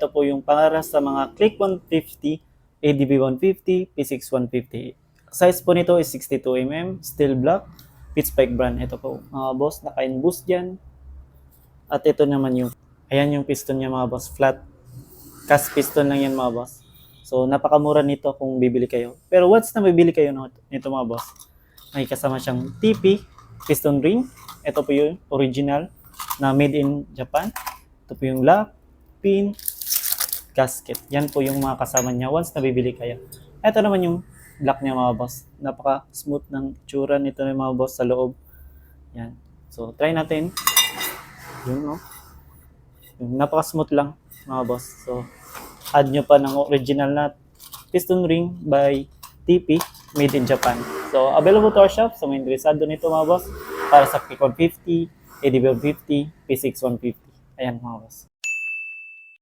ito po yung para sa mga Click 150, ADB 150, P6 150. Size po nito is 62mm, steel block, Pitchpike brand. Ito po mga boss, naka-in-boost dyan. At ito naman yung, ayan yung piston niya mga boss, flat. Cast piston lang yan mga boss. So napakamura nito kung bibili kayo. Pero once na bibili kayo nito mga boss, may kasama siyang TP, piston ring. Ito po yung original na made in Japan. Ito po yung lock, pin, gasket. Yan po yung mga kasama niya once na bibili kayo. Ito naman yung block niya mga boss. Napaka-smooth ng tsura nito ng mga boss sa loob. Yan. So, try natin. Yun, no? Yung napaka-smooth lang mga boss. So, add nyo pa ng original na piston ring by TP made in Japan. So, available to our shop. So, may interesado nito mga boss para sa Click 150, ADB 150, P6 150. Ayan mga boss.